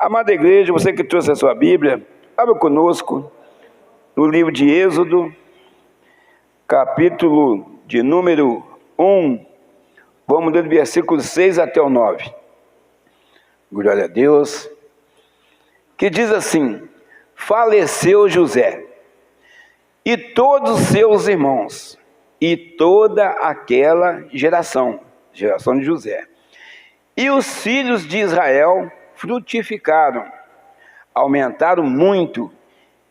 Amada igreja, você que trouxe a sua Bíblia, abra conosco no livro de Êxodo, capítulo de número 1, vamos ler do versículo 6 até o 9. Glória a Deus. Que diz assim: faleceu José, e todos os seus irmãos, e toda aquela geração de José. E os filhos de Israel frutificaram, aumentaram muito,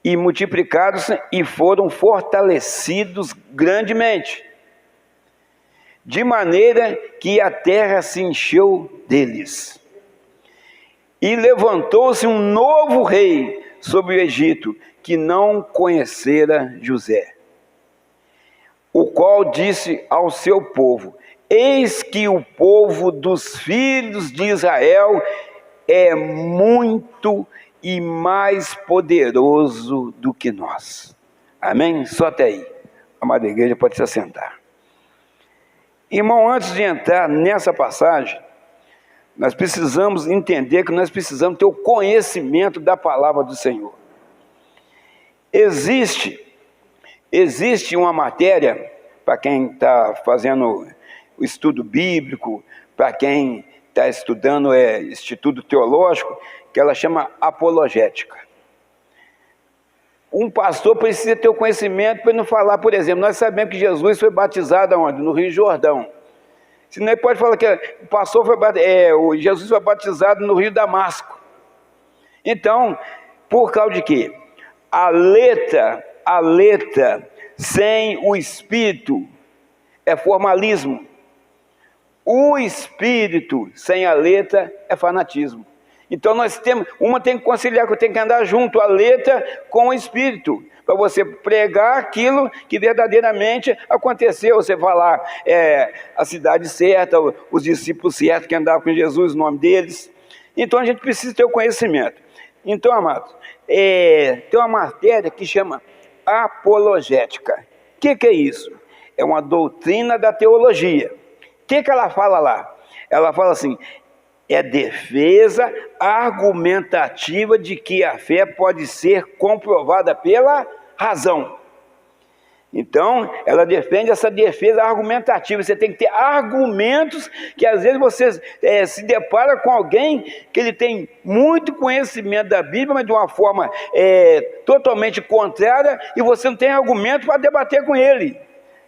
e multiplicaram-se, e foram fortalecidos grandemente, de maneira que a terra se encheu deles. E levantou-se um novo rei sobre o Egito, que não conhecera José, o qual disse ao seu povo: eis que o povo dos filhos de Israel é muito e mais poderoso do que nós. Amém? Só até aí. A amada igreja pode se assentar. Irmão, antes de entrar nessa passagem, nós precisamos entender que nós precisamos ter o conhecimento da palavra do Senhor. Existe uma matéria, para quem está fazendo o estudo bíblico, para quem está estudando Instituto Teológico, que ela chama apologética. Um pastor precisa ter o conhecimento para não falar, por exemplo, nós sabemos que Jesus foi batizado aonde? No Rio Jordão. Senão ele pode falar que o pastor Jesus foi batizado no Rio Damasco. Então, por causa de quê? A letra sem o espírito é formalismo. O espírito sem a letra é fanatismo. Então nós temos, uma tem que conciliar, tem que andar junto a letra com o espírito, para você pregar aquilo que verdadeiramente aconteceu. Você falar a cidade certa, os discípulos certos que andavam com Jesus, o nome deles. Então a gente precisa ter o conhecimento. Então, amados, tem uma matéria que chama apologética. O que é isso? É uma doutrina da teologia. O que ela fala lá? Ela fala assim: é defesa argumentativa de que a fé pode ser comprovada pela razão. Então, ela defende essa defesa argumentativa. Você tem que ter argumentos, que às vezes você se depara com alguém que ele tem muito conhecimento da Bíblia, mas de uma forma totalmente contrária, e você não tem argumento para debater com ele.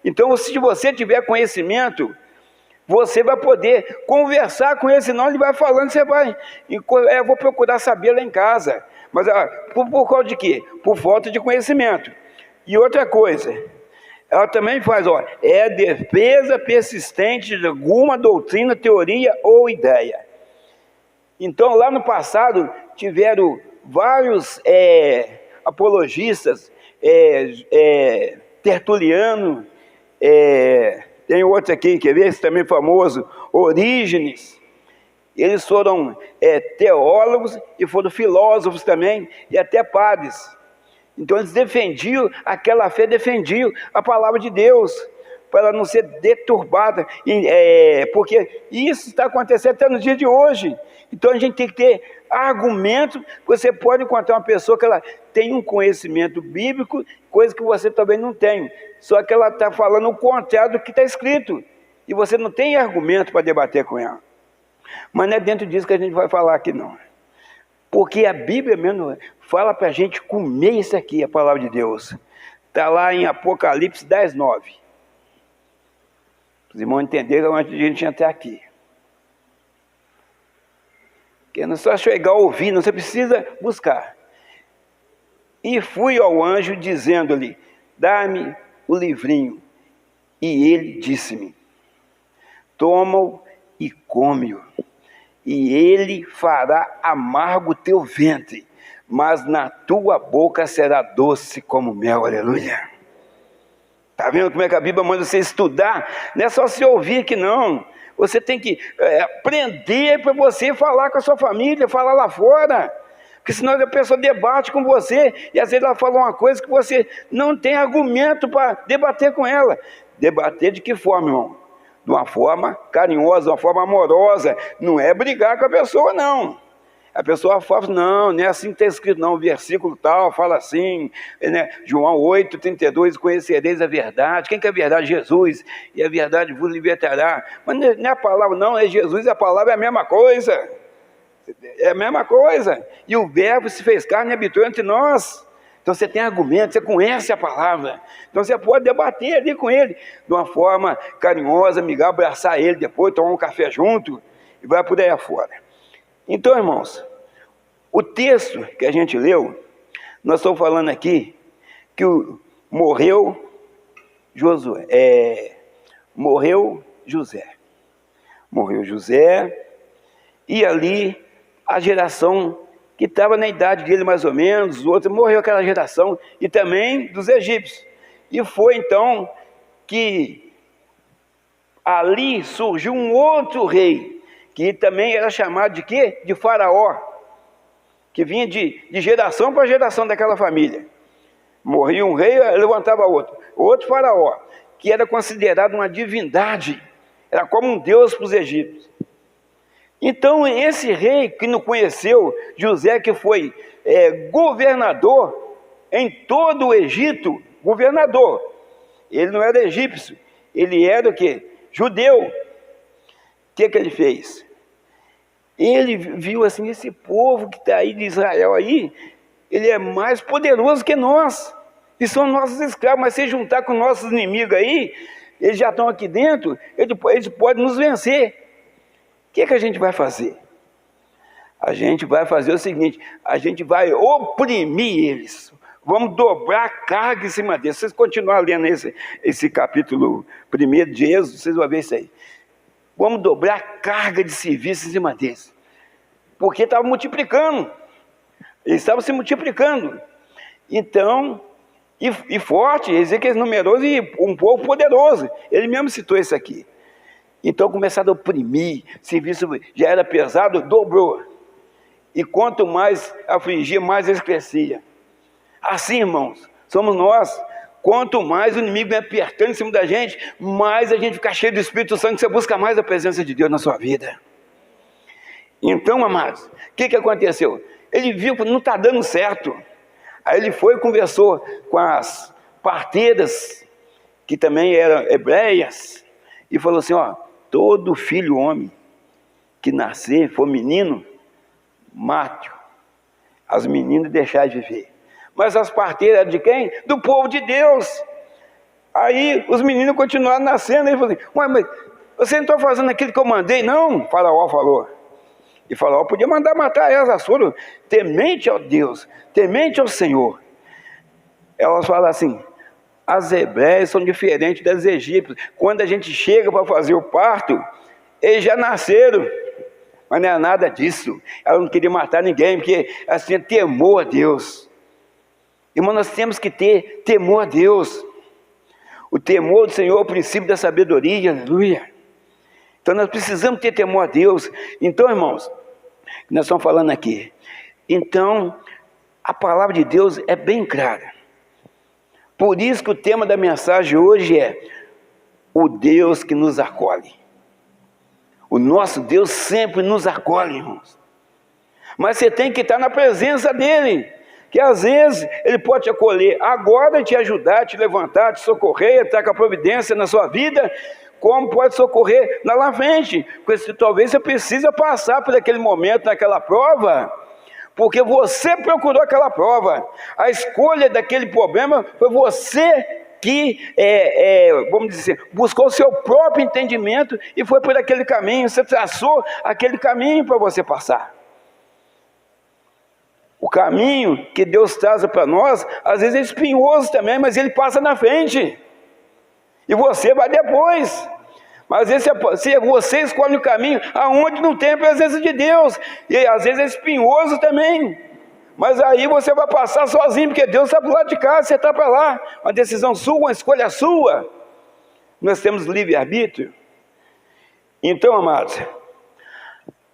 Então, se você tiver conhecimento, você vai poder conversar com ele, senão ele vai falando, você vai, eu vou procurar saber lá em casa. Mas por causa de quê? Por falta de conhecimento. E outra coisa, ela também faz, é defesa persistente de alguma doutrina, teoria ou ideia. Então, lá no passado, tiveram vários apologistas, Tertuliano, tem outro aqui, quer ver? Esse também famoso, Orígenes. Eles foram teólogos e foram filósofos também, e até padres. Então eles defendiam, aquela fé defendiam a palavra de Deus, para ela não ser deturbada, porque isso está acontecendo até no dia de hoje. Então a gente tem que ter argumento. Você pode encontrar uma pessoa que ela tem um conhecimento bíblico, coisa que você também não tem, só que ela está falando o contrário do que está escrito, e você não tem argumento para debater com ela. Mas não é dentro disso que a gente vai falar aqui não, porque a Bíblia mesmo fala para a gente comer isso aqui, a palavra de Deus. Está lá em Apocalipse 10:9. Os irmãos entenderam antes de a gente entrar aqui. Que não é só chegar a ouvir, não, você precisa buscar. E fui ao anjo dizendo-lhe: dá-me o livrinho. E ele disse-me: toma-o e come-o, e ele fará amargo o teu ventre, mas na tua boca será doce como mel. Aleluia. Está vendo como é que a Bíblia manda você estudar? Não é só você ouvir que não. Você tem que aprender para você falar com a sua família, falar lá fora. Porque senão a pessoa debate com você, e às vezes ela fala uma coisa que você não tem argumento para debater com ela. Debater de que forma, irmão? De uma forma carinhosa, de uma forma amorosa. Não é brigar com a pessoa, não. A pessoa fala, não é assim que está escrito, não, o versículo tal fala assim, né? João 8:32, conhecereis a verdade. Quem que é a verdade? Jesus, e a verdade vos libertará. Mas não é a palavra, não, é Jesus, a palavra é a mesma coisa. É a mesma coisa. E o verbo se fez carne e habitou entre nós. Então você tem argumento, você conhece a palavra. Então você pode debater ali com ele, de uma forma carinhosa, amigável, abraçar ele depois, tomar um café junto, e vai por aí afora. Então, irmãos, o texto que a gente leu, nós estamos falando aqui que morreu José. Morreu José, e ali a geração que estava na idade dele mais ou menos, os outros, morreu aquela geração, e também dos egípcios. E foi então que ali surgiu um outro rei, que também era chamado de quê? De Faraó, que vinha de geração para geração daquela família. Morria um rei, levantava outro Faraó, que era considerado uma divindade, era como um deus para os egípcios. Então esse rei que não conheceu José, que foi governador em todo o Egito, governador, ele não era egípcio, ele era o quê? Judeu. O que ele fez? Ele viu assim, esse povo que está aí de Israel aí, ele é mais poderoso que nós, e são nossos escravos, mas se juntar com nossos inimigos aí, eles já estão aqui dentro, eles podem nos vencer. O que a gente vai fazer? A gente vai fazer o seguinte, a gente vai oprimir eles, vamos dobrar a carga em cima deles. Vocês continuarem lendo esse capítulo 1 de Êxodo, vocês vão ver isso aí. Vamos dobrar a carga de serviço em cima deles, porque estavam multiplicando, eles estavam se multiplicando. Então, e forte, eles dizem que eles numerosos e um povo poderoso, ele mesmo citou isso aqui. Então começaram a oprimir, o serviço já era pesado, dobrou. E quanto mais afligia, mais eles cresciam. Assim, irmãos, somos nós. Quanto mais o inimigo vem apertando em cima da gente, mais a gente fica cheio do Espírito Santo, você busca mais a presença de Deus na sua vida. Então, amados, o que aconteceu? Ele viu que não está dando certo. Aí ele foi e conversou com as parteiras, que também eram hebreias, e falou assim, todo filho homem que nascer, for menino, mate-o. As meninas deixaram de viver. Mas as parteiras eram de quem? Do povo de Deus. Aí os meninos continuaram nascendo. Ele falou assim, mas você não está fazendo aquilo que eu mandei? Não, Faraó falou. E Faraó podia mandar matar elas, as foram temente ao Deus, temente ao Senhor. Elas falam assim, as hebreias são diferentes das egípcias. Quando a gente chega para fazer o parto, eles já nasceram. Mas não era nada disso. Ela não queria matar ninguém, porque ela tinha temor a Deus. Irmão, nós temos que ter temor a Deus. O temor do Senhor é o princípio da sabedoria, aleluia. Então nós precisamos ter temor a Deus. Então, irmãos, nós estamos falando aqui. Então, a palavra de Deus é bem clara. Por isso que o tema da mensagem hoje é o Deus que nos acolhe. O nosso Deus sempre nos acolhe, irmãos. Mas você tem que estar na presença dEle, que às vezes Ele pode te acolher agora, te ajudar, te levantar, te socorrer, estar com a providência na sua vida, como pode socorrer lá na frente, porque talvez você precise passar por aquele momento, naquela prova, porque você procurou aquela prova, a escolha daquele problema foi você que, vamos dizer, buscou o seu próprio entendimento e foi por aquele caminho, você traçou aquele caminho para você passar. O caminho que Deus traz para nós, às vezes é espinhoso também, mas Ele passa na frente, e você vai depois. Mas às vezes se você escolhe o caminho aonde não tem a presença de Deus, e às vezes é espinhoso também, mas aí você vai passar sozinho, porque Deus está para o lado de cá, você está para lá, uma decisão sua, uma escolha sua. Nós temos livre-arbítrio. Então, amados,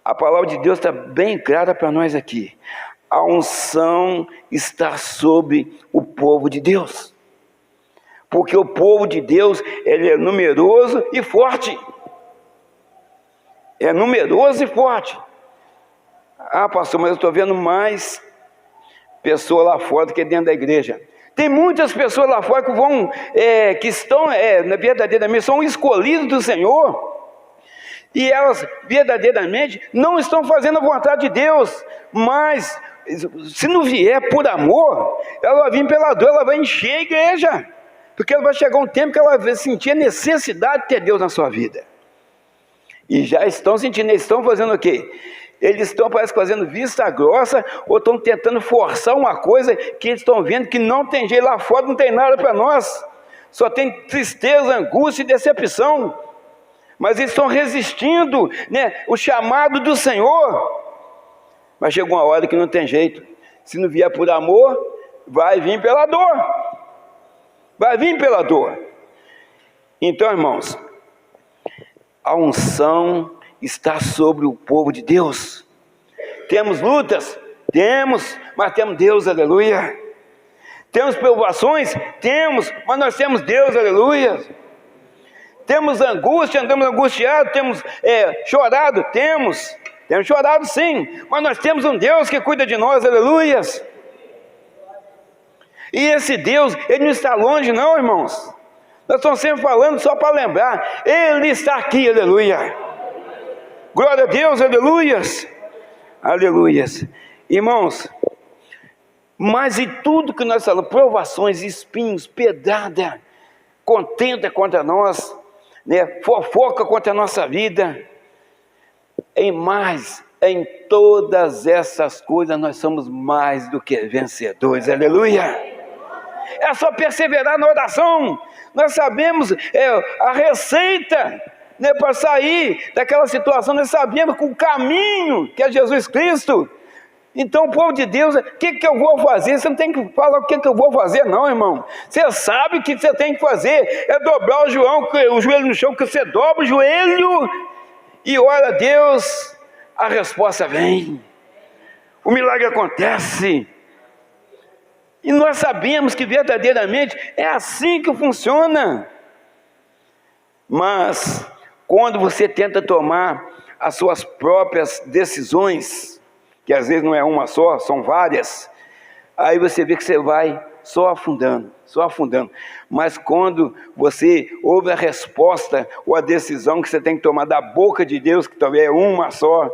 a palavra de Deus está bem clara para nós aqui. A unção está sobre o povo de Deus, porque o povo de Deus, ele é numeroso e forte. É numeroso e forte. Ah, pastor, mas eu estou vendo mais pessoas lá fora do que dentro da igreja. Tem muitas pessoas lá fora que estão, verdadeiramente, são escolhidos do Senhor, e elas verdadeiramente não estão fazendo a vontade de Deus, mas se não vier por amor, ela vai vir pela dor, ela vai encher a igreja, porque ela vai chegar um tempo que ela vai sentir a necessidade de ter Deus na sua vida. E já estão sentindo, eles estão fazendo o quê? Eles estão, parece, fazendo vista grossa, ou estão tentando forçar uma coisa que eles estão vendo que não tem jeito, lá fora não tem nada para nós, só tem tristeza, angústia e decepção, mas eles estão resistindo, né, o chamado do Senhor. Mas chega uma hora que não tem jeito, se não vier por amor, vai vir pela dor, vai vir pela dor. Então, irmãos, a unção está sobre o povo de Deus. Temos lutas? Temos, mas temos Deus, aleluia. Temos provações? Temos, mas nós temos Deus, aleluia. Temos angústia, andamos angustiados, temos chorado? Temos chorado sim, mas nós temos um Deus que cuida de nós, aleluia. E esse Deus, Ele não está longe não, irmãos. Nós estamos sempre falando só para lembrar, Ele está aqui, aleluia. Glória a Deus, aleluias, aleluias. Irmãos, mas e tudo que nós falamos, provações, espinhos, pedrada, contenda contra nós, né, fofoca contra a nossa vida, em todas essas coisas nós somos mais do que vencedores, aleluia. É só perseverar na oração. Nós sabemos a receita, né, para sair daquela situação. Nós sabemos que o caminho que é Jesus Cristo. Então o povo de Deus, o que eu vou fazer? Você não tem que falar o que eu vou fazer não, irmão. Você sabe o que você tem que fazer, é dobrar o joelho no chão, que você dobra o joelho e ora a Deus, a resposta vem, o milagre acontece. E nós sabemos que verdadeiramente é assim que funciona. Mas quando você tenta tomar as suas próprias decisões, que às vezes não é uma só, são várias, aí você vê que você vai só afundando. Mas quando você ouve a resposta ou a decisão que você tem que tomar da boca de Deus, que talvez é uma só,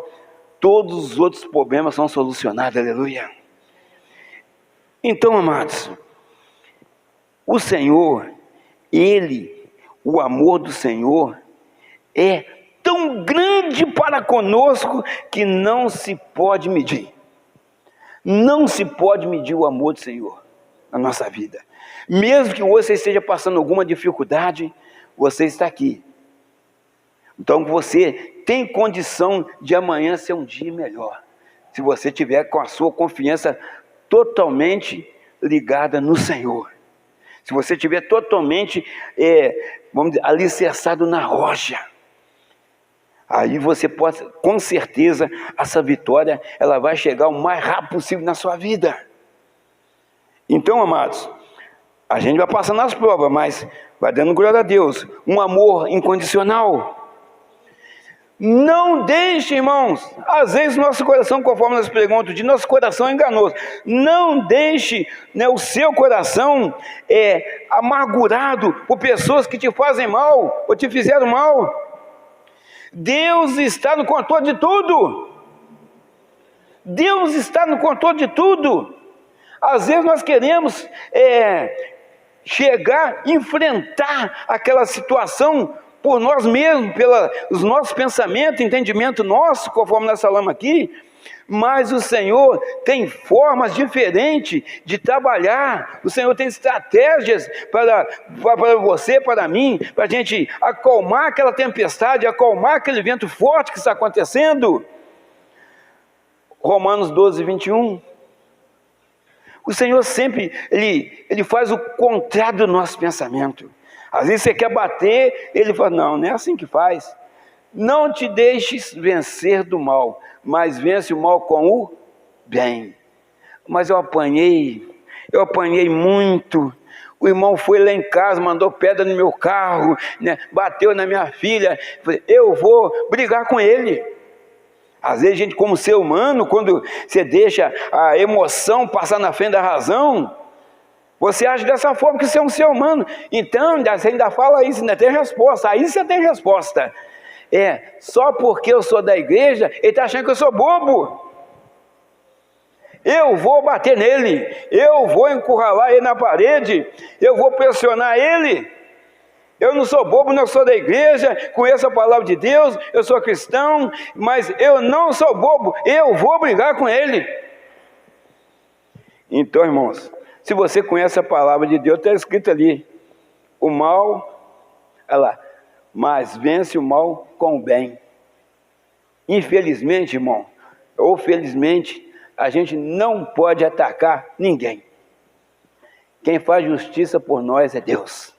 todos os outros problemas são solucionados, aleluia. Então, amados, o Senhor, o amor do Senhor é tão grande para conosco que não se pode medir. Não se pode medir o amor do Senhor na nossa vida. Mesmo que você esteja passando alguma dificuldade, você está aqui. Então você tem condição de amanhã ser um dia melhor, se você tiver com a sua confiança totalmente ligada no Senhor. Se você estiver totalmente, vamos dizer, alicerçado na rocha, aí você pode, com certeza, essa vitória, ela vai chegar o mais rápido possível na sua vida. Então, amados, a gente vai passando nas provas, mas vai dando glória a Deus, um amor incondicional. Não deixe, irmãos, às vezes nosso coração, conforme nós perguntamos, de nosso coração é enganoso. Não deixe, né, o seu coração amargurado por pessoas que te fazem mal ou te fizeram mal. Deus está no controle de tudo. Deus está no controle de tudo. Às vezes nós queremos chegar, enfrentar aquela situação por nós mesmos, pelos nossos pensamentos, entendimento nosso, conforme nós falamos aqui, mas o Senhor tem formas diferentes de trabalhar. O Senhor tem estratégias para você, para mim, para a gente acalmar aquela tempestade, acalmar aquele vento forte que está acontecendo. Romanos 12, 21. O Senhor sempre, Ele faz o contrário do nosso pensamento. Às vezes você quer bater, Ele fala, não é assim que faz. Não te deixes vencer do mal, mas vence o mal com o bem. Mas eu apanhei muito. O irmão foi lá em casa, mandou pedra no meu carro, né, bateu na minha filha. Eu vou brigar com ele. Às vezes a gente, como ser humano, quando você deixa a emoção passar na frente da razão, você age dessa forma, que você é um ser humano. Então, você ainda fala isso, ainda tem resposta. Aí você tem resposta. Só porque eu sou da igreja, ele está achando que eu sou bobo. Eu vou bater nele, eu vou encurralar ele na parede, eu vou pressionar ele. Eu não sou bobo, não sou da igreja, conheço a palavra de Deus, eu sou cristão, mas eu não sou bobo, eu vou brigar com ele. Então, irmãos, se você conhece a palavra de Deus, está escrito ali, o mal, olha lá, mas vence o mal com o bem. Infelizmente, irmão, ou felizmente, a gente não pode atacar ninguém. Quem faz justiça por nós é Deus.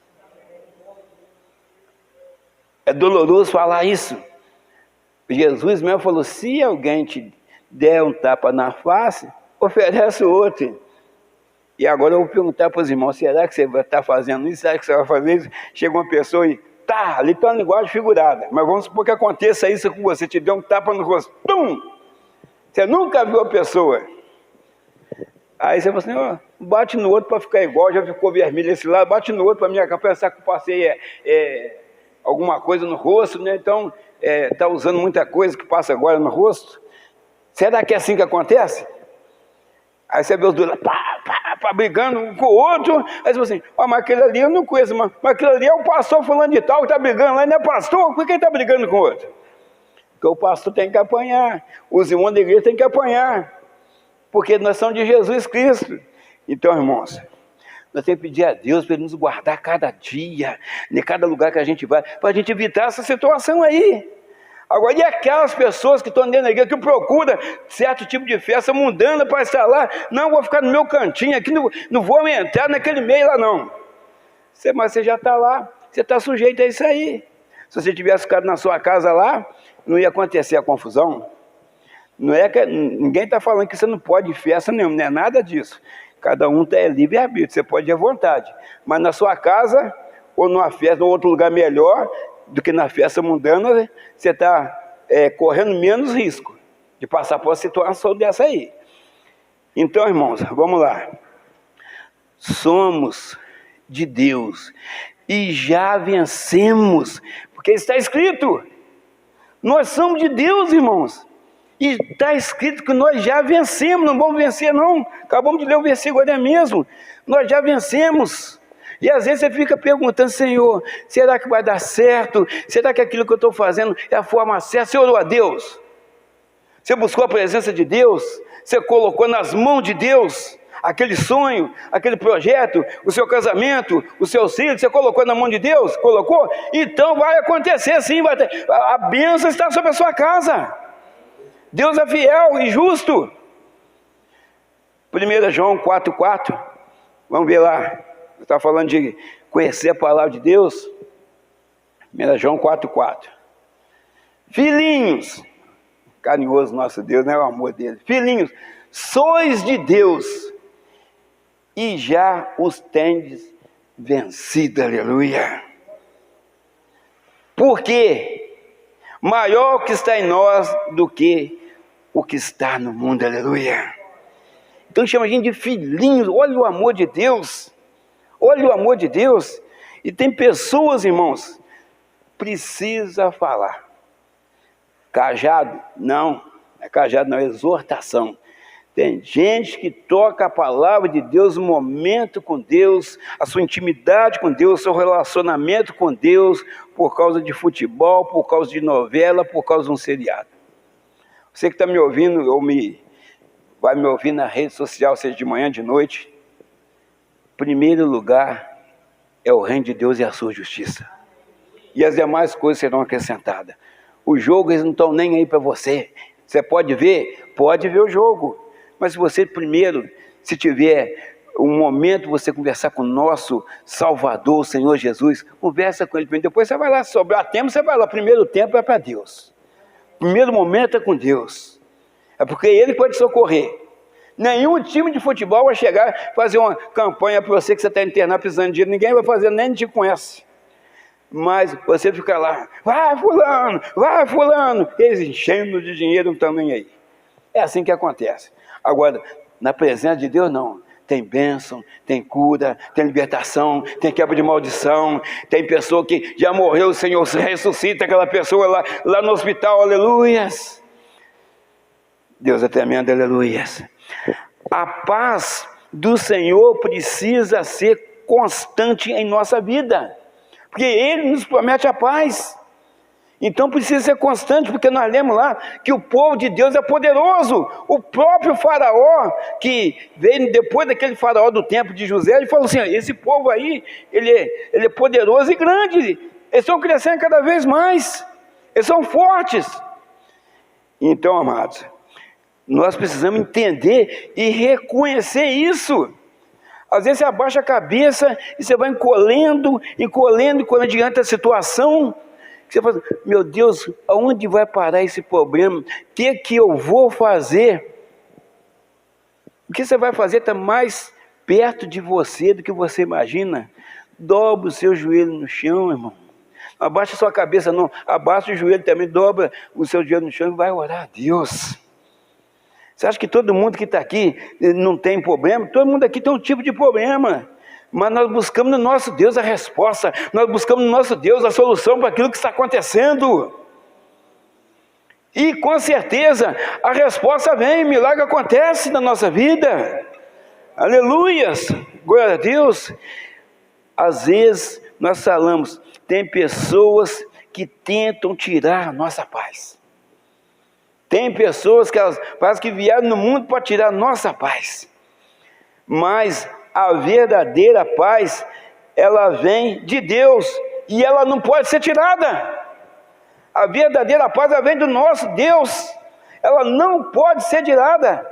É doloroso falar isso. Jesus mesmo falou, se alguém te der um tapa na face, oferece outro. E agora eu vou perguntar para os irmãos, será que você vai estar fazendo isso? Será que você vai fazer isso? Chega uma pessoa e, ali está uma linguagem figurada, mas vamos supor que aconteça isso com você, te deu um tapa no rosto, tum! Você nunca viu a pessoa. Aí você fala assim, bate no outro para ficar igual, já ficou vermelho esse lado, bate no outro para minha cara, pensar que eu passei alguma coisa no rosto, né? Então, está usando muita coisa que passa agora no rosto. Será que é assim que acontece? Aí você vê os dois lá, brigando um com o outro. Aí você fala assim, mas aquele ali eu não conheço, mas aquele ali é o pastor fulano de tal que está brigando lá, não é pastor? Por que ele está brigando com o outro? Porque o pastor tem que apanhar, os irmãos da igreja têm que apanhar, porque nós somos de Jesus Cristo. Então, irmãos, nós temos que pedir a Deus para Ele nos guardar cada dia, em cada lugar que a gente vai, para a gente evitar essa situação aí. Agora, e aquelas pessoas que estão dentro da igreja, que procuram certo tipo de festa mundana para estar lá? Não, vou ficar no meu cantinho aqui, não vou entrar naquele meio lá não. Mas você já está lá, você está sujeito a isso aí. Se você tivesse ficado na sua casa lá, não ia acontecer a confusão. Não é que ninguém está falando que você não pode ir em festa nenhuma, não é nada disso. Cada um é livre-arbítrio, você pode ir à vontade. Mas na sua casa, ou numa festa, ou outro lugar melhor do que na festa mundana, você está correndo menos risco de passar por uma situação dessa aí. Então, irmãos, vamos lá. Somos de Deus e já vencemos, porque está escrito. Nós somos de Deus, irmãos. E está escrito que nós já vencemos, não vamos vencer não. Acabamos de ler o versículo agora mesmo. Nós já vencemos. E às vezes você fica perguntando, Senhor, será que vai dar certo? Será que aquilo que eu estou fazendo é a forma certa? Você orou a Deus? Você buscou a presença de Deus? Você colocou nas mãos de Deus aquele sonho, aquele projeto, o seu casamento, os seus filhos, você colocou na mão de Deus? Colocou? Então vai acontecer sim, a bênção está sobre a sua casa. Deus é fiel e justo. 1 João 4,4, vamos ver lá, está falando de conhecer a palavra de Deus. 1 João 4,4. Filhinhos, carinhoso nosso Deus, né, o amor dele. Filhinhos, sois de Deus e já os tendes vencido, aleluia. Porque maior o que está em nós do que o que está no mundo, aleluia. Então chama a gente de filhinhos. Olha o amor de Deus, olha o amor de Deus. E tem pessoas, irmãos, precisa falar. Cajado? Não, é cajado não, é exortação. Tem gente que toca a palavra de Deus, o momento com Deus, a sua intimidade com Deus, o seu relacionamento com Deus, por causa de futebol, por causa de novela, por causa de um seriado. Você que está me ouvindo, vai me ouvir na rede social, seja de manhã, de noite. Primeiro lugar é o reino de Deus e a sua justiça. E as demais coisas serão acrescentadas. O jogo, eles não estão nem aí para você. Você pode ver o jogo. Mas se você primeiro, se tiver um momento você conversar com o nosso Salvador, o Senhor Jesus, conversa com Ele primeiro. Depois você vai lá, sobrar tempo, você vai lá. Primeiro tempo é para Deus. Primeiro momento é com Deus. É porque Ele pode socorrer. Nenhum time de futebol vai chegar fazer uma campanha para você que você está internado precisando de dinheiro. Ninguém vai fazer, nem te conhece. Mas você fica lá, vai fulano, eles enchendo de dinheiro também aí. É assim que acontece. Agora, na presença de Deus não. Tem bênção, tem cura, tem libertação, tem quebra de maldição, tem pessoa que já morreu, o Senhor ressuscita aquela pessoa lá no hospital, aleluias. Deus é tremendo, aleluias. A paz do Senhor precisa ser constante em nossa vida, porque Ele nos promete a paz. Então precisa ser constante, porque nós lemos lá que o povo de Deus é poderoso. O próprio faraó, que veio depois daquele faraó do tempo de José, ele falou assim, esse povo aí, ele é poderoso e grande, eles estão crescendo cada vez mais, eles são fortes. Então, amados, nós precisamos entender e reconhecer isso. Às vezes você abaixa a cabeça e você vai encolhendo diante da situação. Você fala, meu Deus, aonde vai parar esse problema? O que eu vou fazer? O que você vai fazer está mais perto de você do que você imagina. Dobra o seu joelho no chão, irmão. Não abaixa a sua cabeça, não. Abaixa o joelho também, dobra o seu joelho no chão e vai orar a Deus. Você acha que todo mundo que está aqui não tem problema? Todo mundo aqui tem um tipo de problema. Mas nós buscamos no nosso Deus a resposta, nós buscamos no nosso Deus a solução para aquilo que está acontecendo. E com certeza a resposta vem, milagre acontece na nossa vida. Aleluias, glória a Deus. Às vezes nós falamos, tem pessoas que tentam tirar a nossa paz. Tem pessoas que elas parece que vieram no mundo para tirar a nossa paz. Mas a verdadeira paz, ela vem de Deus e ela não pode ser tirada. A verdadeira paz, ela vem do nosso Deus, ela não pode ser tirada.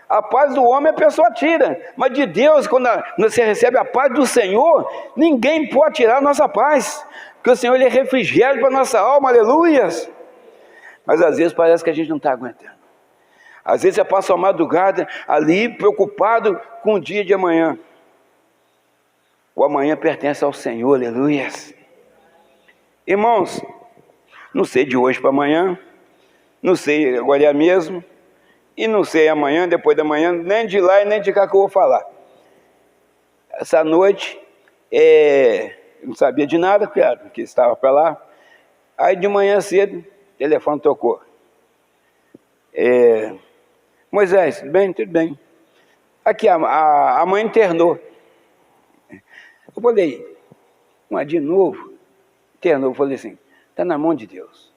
A paz do homem a pessoa tira, mas de Deus, quando você recebe a paz do Senhor, ninguém pode tirar a nossa paz, porque o Senhor ele é refrigério para a nossa alma, aleluias. Mas às vezes parece que a gente não está aguentando. Às vezes você passa a madrugada ali preocupado com o dia de amanhã. O amanhã pertence ao Senhor, aleluias. Irmãos, não sei de hoje para amanhã, não sei agora é mesmo, e não sei amanhã, depois da manhã, nem de lá e nem de cá que eu vou falar. Essa noite, eu não sabia de nada, claro, porque estava para lá. Aí de manhã cedo, o telefone tocou. Moisés, tudo bem? Tudo bem. Aqui, a mãe internou. Eu falei, mas de novo? Internou, eu falei assim, está na mão de Deus.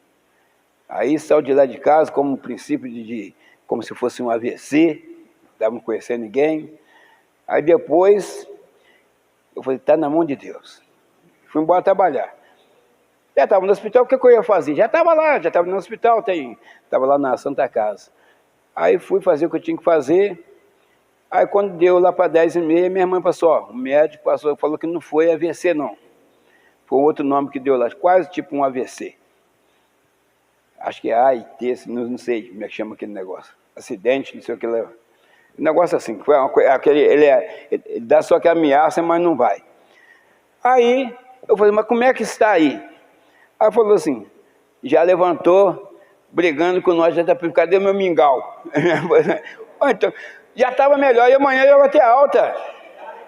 Aí saiu de lá de casa como um princípio como se fosse um AVC, não estava não conhecendo ninguém. Aí depois, eu falei, está na mão de Deus. Fui embora trabalhar. Já estava no hospital, o que eu ia fazer? Já estava lá, já estava no hospital, estava lá na Santa Casa. Aí fui fazer o que eu tinha que fazer. Aí quando deu lá para 10h30, minha irmã passou, o médico falou que não foi AVC não. Foi outro nome que deu lá, quase tipo um AVC. Acho que é AIT, não sei como é que chama aquele negócio. Acidente, não sei o que leva. Um negócio assim, ele dá só que ameaça, mas não vai. Aí eu falei, mas como é que está aí? Aí falou assim, já levantou, brigando com nós, já está, cadê meu mingau? Então, já estava melhor, e amanhã já vai ter alta.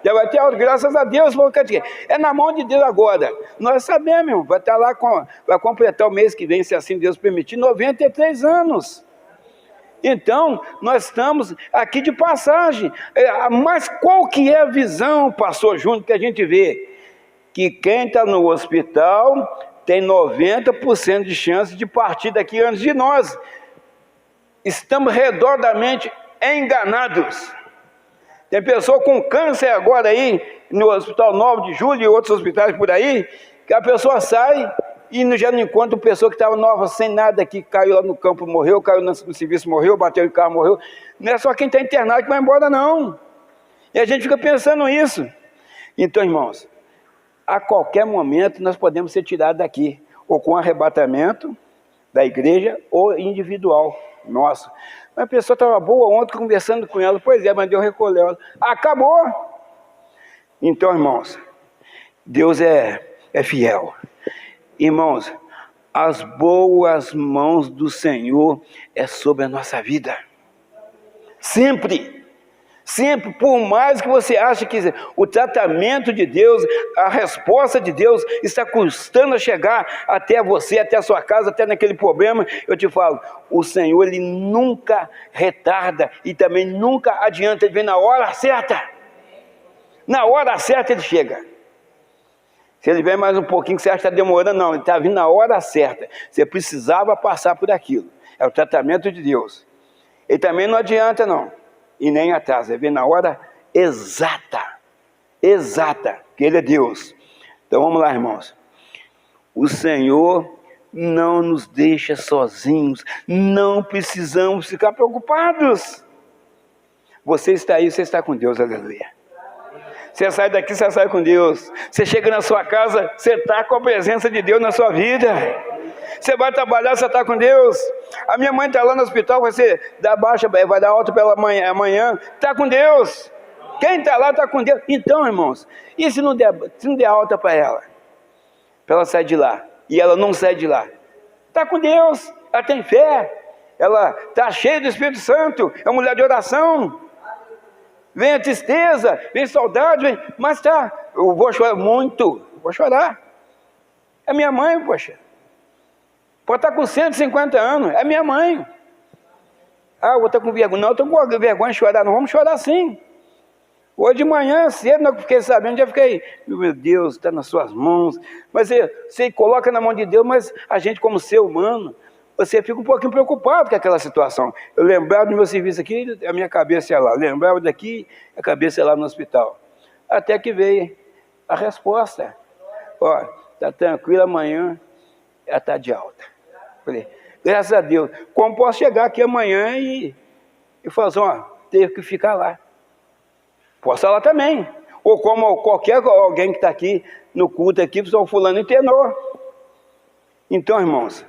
Já vai ter alta, graças a Deus, porque é na mão de Deus agora. Nós sabemos, irmão, vai estar lá, vai completar o mês que vem, se assim Deus permitir, 93 anos. Então, nós estamos aqui de passagem. Mas qual que é a visão, pastor Júnior, que a gente vê? Que quem está no hospital tem 90% de chance de partir daqui antes de nós. Estamos redondamente enganados. Tem pessoa com câncer agora aí, no Hospital 9 de Julho e outros hospitais por aí, que a pessoa sai e já não encontra uma pessoa que estava nova, sem nada aqui, caiu lá no campo, morreu, caiu no serviço, morreu, bateu em carro, morreu. Não é só quem está internado que vai embora, não. E a gente fica pensando nisso. Então, irmãos, a qualquer momento nós podemos ser tirados daqui, ou com arrebatamento da igreja, ou individual nosso. Uma pessoa estava boa ontem conversando com ela, pois é, mas Deus recolheu ela. Acabou! Então, irmãos, Deus é é fiel. Irmãos, as boas mãos do Senhor é sobre a nossa vida. Sempre. Sempre, por mais que você ache que o tratamento de Deus, a resposta de Deus está custando a chegar até você, até a sua casa, até naquele problema, eu te falo, o Senhor, Ele nunca retarda e também nunca adianta, Ele vem na hora certa. Na hora certa Ele chega. Se Ele vem mais um pouquinho, que você acha que está demorando, não, Ele está vindo na hora certa. Você precisava passar por aquilo. É o tratamento de Deus. Ele também não adianta, não. E nem atrasa, ele vem na hora exata, que Ele é Deus. Então vamos lá, irmãos. O Senhor não nos deixa sozinhos, não precisamos ficar preocupados. Você está aí, você está com Deus, aleluia. Você sai daqui, você sai com Deus. Você chega na sua casa, você está com a presença de Deus na sua vida. Você vai trabalhar, você está com Deus. A minha mãe está lá no hospital, você dá baixa, vai dar alta pela manhã, amanhã, está com Deus. Quem está lá está com Deus. Então, irmãos, e se não der alta para ela sair de lá, e ela não sai de lá? Está com Deus, ela tem fé, ela está cheia do Espírito Santo, é uma mulher de oração. Vem a tristeza, vem saudade, mas tá, eu vou chorar muito, vou chorar. É minha mãe, poxa. Pode estar com 150 anos, é minha mãe. Ah, eu vou estar com vergonha. Não, eu estou com vergonha de chorar, não, vamos chorar sim. Hoje de manhã, cedo, eu fiquei sabendo, já fiquei, meu Deus, está nas suas mãos. Mas você coloca na mão de Deus, mas a gente como ser humano, você fica um pouquinho preocupado com aquela situação. Eu lembrava do meu serviço aqui, a minha cabeça ia lá. Lembrava daqui, a cabeça ia lá no hospital. Até que veio a resposta. Ó, está tranquilo, amanhã ela está de alta. Falei, graças a Deus. Como posso chegar aqui amanhã e fazer ter que ficar lá? Posso estar lá também. Ou como qualquer alguém que está aqui no culto aqui, só fulano internou. Então, irmãos,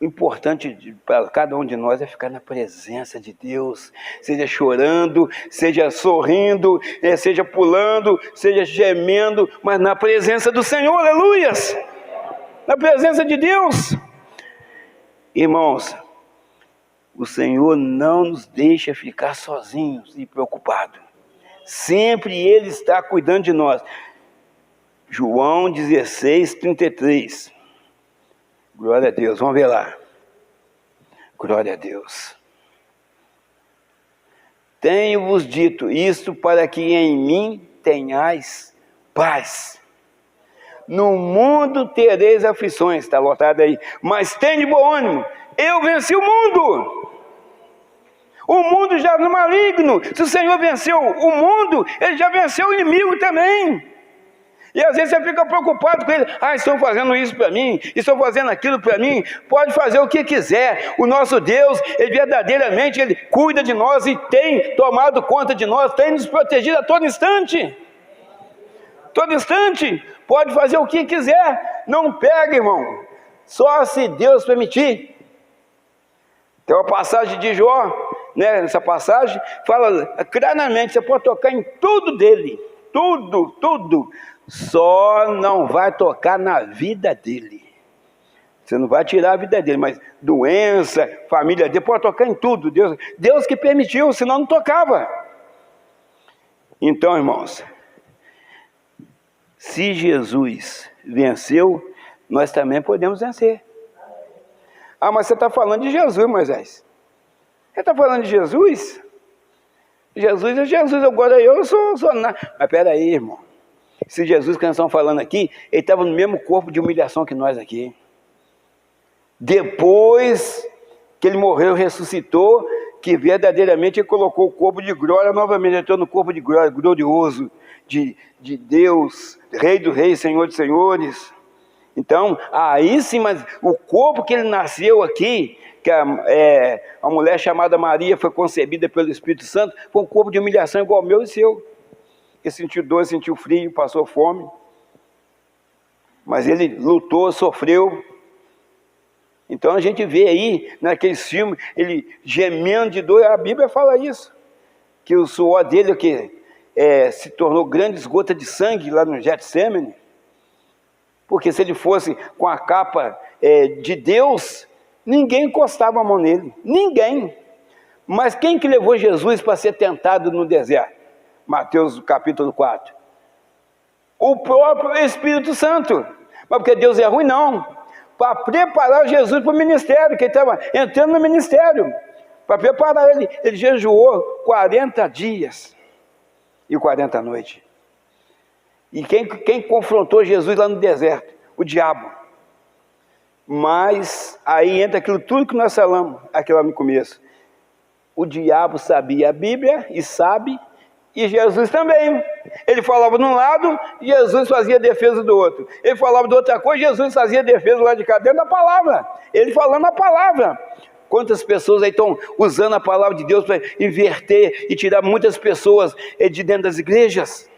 o importante para cada um de nós é ficar na presença de Deus, seja chorando, seja sorrindo, seja pulando, seja gemendo, mas na presença do Senhor, aleluias! Na presença de Deus. Irmãos, o Senhor não nos deixa ficar sozinhos e preocupados. Sempre Ele está cuidando de nós. João 16, 33. Glória a Deus, vamos ver lá. Glória a Deus. Tenho-vos dito isto para que em mim tenhais paz. No mundo tereis aflições, está lotado aí. Mas tem de bom ânimo, eu venci o mundo. O mundo já no maligno. Se o Senhor venceu o mundo, Ele já venceu o inimigo também. E às vezes você fica preocupado com ele. Ah, estão fazendo isso para mim, estão fazendo aquilo para mim. Pode fazer o que quiser. O nosso Deus, Ele verdadeiramente, Ele cuida de nós e tem tomado conta de nós, tem nos protegido a todo instante. Todo instante, pode fazer o que quiser. Não pega, irmão. Só se Deus permitir. Tem uma passagem de Jó, né? Essa passagem fala claramente, você pode tocar em tudo dele. Tudo. Só não vai tocar na vida dele. Você não vai tirar a vida dele, mas doença, família dele, pode tocar em tudo. Deus que permitiu, senão não tocava. Então, irmãos, se Jesus venceu, nós também podemos vencer. Ah, mas você está falando de Jesus, Moisés. Você está falando de Jesus? Jesus é Jesus, agora eu sou nada. Mas espera aí, irmão. Se Jesus que nós estamos falando aqui, Ele estava no mesmo corpo de humilhação que nós aqui. Depois que Ele morreu, ressuscitou, que verdadeiramente Ele colocou o corpo de glória novamente. Ele entrou no corpo de glória, glorioso, de Deus, Rei dos Reis, Senhor dos Senhores. Então, aí sim, mas o corpo que Ele nasceu aqui, que a mulher chamada Maria foi concebida pelo Espírito Santo, foi um corpo de humilhação igual ao meu e seu. Ele sentiu dor, sentiu frio, passou fome. Mas Ele lutou, sofreu. Então a gente vê aí, naqueles filmes, Ele gemendo de dor. A Bíblia fala isso. Que o suor dele se tornou grandes gotas de sangue lá no Getsemane. Porque se ele fosse com a capa de Deus, ninguém encostava a mão nele, ninguém. Mas quem que levou Jesus para ser tentado no deserto? Mateus capítulo 4. O próprio Espírito Santo. Mas porque Deus é ruim? Não. Para preparar Jesus para o ministério, que ele estava entrando no ministério. Para preparar ele, ele jejuou 40 dias e 40 noites. E quem confrontou Jesus lá no deserto? O diabo. Mas aí entra aquilo tudo que nós falamos aqui lá no começo. O diabo sabia a Bíblia e sabe, e Jesus também. Ele falava de um lado, Jesus fazia defesa do outro. Ele falava de outra coisa, Jesus fazia defesa do lado de cá, dentro da palavra. Ele falando a palavra. Quantas pessoas aí estão usando a palavra de Deus para inverter e tirar muitas pessoas de dentro das igrejas?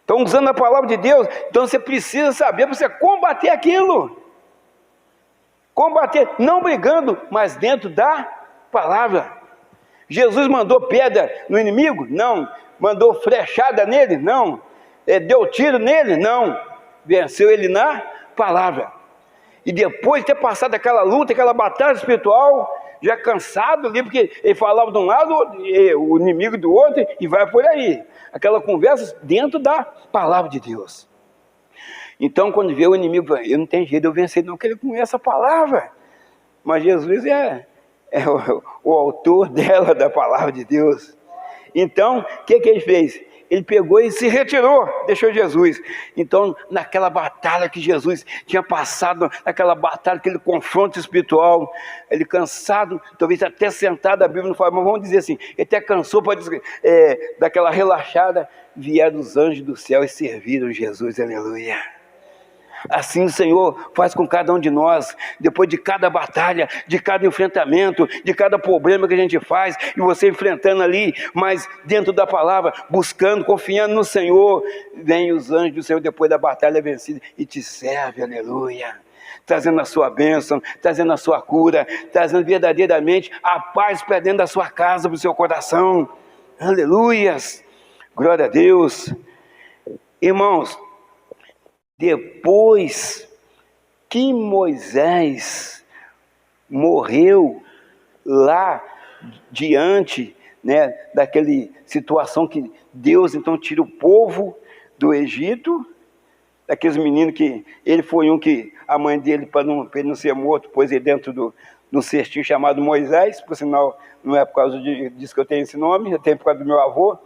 Estão usando a palavra de Deus, então você precisa saber para você combater aquilo. Combater, não brigando, mas dentro da palavra. Jesus mandou pedra no inimigo? Não. Mandou flechada nele? Não. Deu tiro nele? Não. Venceu ele na palavra. E depois de ter passado aquela luta, aquela batalha espiritual, já cansado ali, porque ele falava de um lado, o inimigo do outro, e vai por aí. Aquela conversa dentro da palavra de Deus. Então, quando vê o inimigo, eu não tenho jeito de eu vencer, não, porque ele conhece a palavra. Mas Jesus é o autor dela, da palavra de Deus. Então, o que ele fez? Ele pegou e se retirou, deixou Jesus. Então, naquela batalha que Jesus tinha passado, naquela batalha, aquele confronto espiritual, ele cansado, talvez até sentado, a Bíblia não fala, mas vamos dizer assim, ele até cansou para daquela relaxada, vieram os anjos do céu e serviram Jesus, aleluia. Assim o Senhor faz com cada um de nós, depois de cada batalha, de cada enfrentamento, de cada problema que a gente faz, e você enfrentando ali, mas dentro da palavra, buscando, confiando no Senhor, vem os anjos do Senhor depois da batalha vencida e te serve, aleluia, trazendo a sua bênção, trazendo a sua cura, trazendo verdadeiramente a paz para dentro da sua casa, para o seu coração, aleluias, glória a Deus. Irmãos, depois que Moisés morreu lá diante, daquela situação que Deus então tira o povo do Egito, daqueles meninos que ele foi um que a mãe dele, para ele não ser morto, pôs ele dentro de um cestinho chamado Moisés, por sinal não é por causa disso que eu tenho esse nome, eu tenho por causa do meu avô,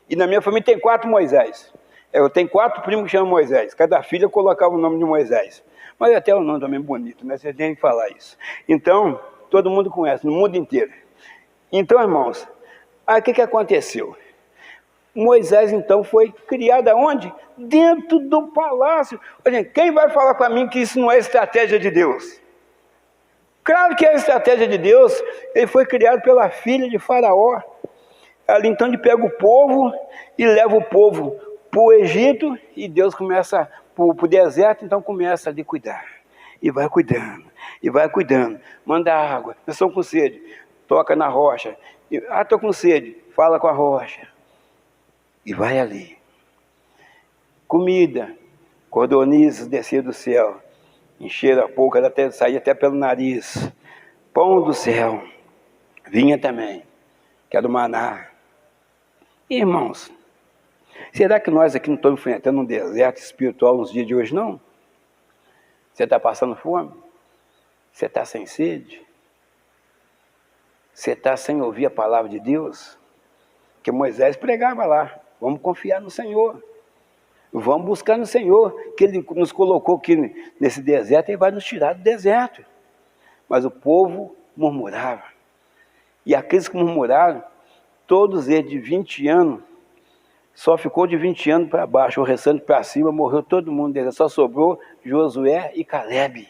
e na minha família tem 4 Moisés. Eu tenho 4 primos que chamam Moisés. Cada filha colocava o nome de Moisés. Mas até o nome também bonito, né? Você tem que falar isso. Então, todo mundo conhece, no mundo inteiro. Então, irmãos, aí o que aconteceu? Moisés, então, foi criado aonde? Dentro do palácio. Olha, quem vai falar para mim que isso não é estratégia de Deus? Claro que é a estratégia de Deus. Ele foi criado pela filha de Faraó. Ali, então, ele pega o povo e leva o povo para o Egito, e Deus começa para o deserto, então começa a cuidar, e vai cuidando, manda água, nós estamos com sede, toca na rocha, estou com sede, fala com a rocha, e vai ali, comida, cordonizes descer do céu, encheram a boca, até sair até pelo nariz, pão do céu, vinha também, que é do maná. Irmãos, será que nós aqui não estamos enfrentando um deserto espiritual nos dias de hoje, não? Você está passando fome? Você está sem sede? Você está sem ouvir a palavra de Deus? Que Moisés pregava lá, vamos confiar no Senhor, vamos buscar no Senhor, que Ele nos colocou aqui nesse deserto, Ele vai nos tirar do deserto. Mas o povo murmurava, e aqueles que murmuraram, todos eles de 20 anos, só ficou de 20 anos para baixo, o restante para cima, morreu todo mundo dele, só sobrou Josué e Calebe.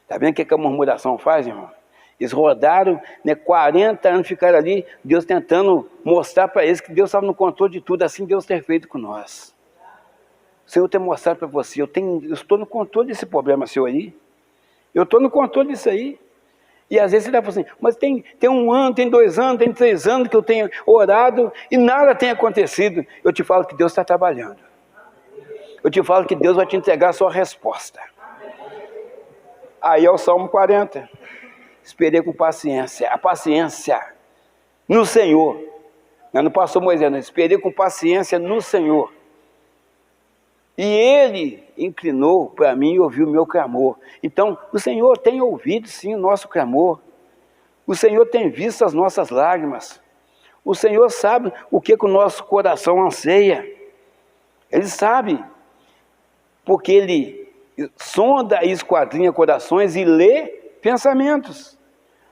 Está vendo o que a murmuração faz, irmão? Eles rodaram, 40 anos ficaram ali, Deus tentando mostrar para eles que Deus estava no controle de tudo, assim Deus tem feito com nós. O Senhor tem mostrado para você, eu estou no controle desse problema seu aí, eu estou no controle disso aí. E às vezes você está falando assim, mas tem 1 ano, tem 2 anos, tem 3 anos que eu tenho orado e nada tem acontecido. Eu te falo que Deus está trabalhando. eu te falo que Deus vai te entregar a sua resposta. Aí é o Salmo 40. Esperei com paciência. A paciência no Senhor. Não passou Moisés, não. Esperei com paciência no Senhor. E Ele inclinou para mim e ouviu o meu clamor. Então, o Senhor tem ouvido sim o nosso clamor. O Senhor tem visto as nossas lágrimas. O Senhor sabe o que o nosso coração anseia. Ele sabe. Porque Ele sonda e esquadrinha corações e lê pensamentos.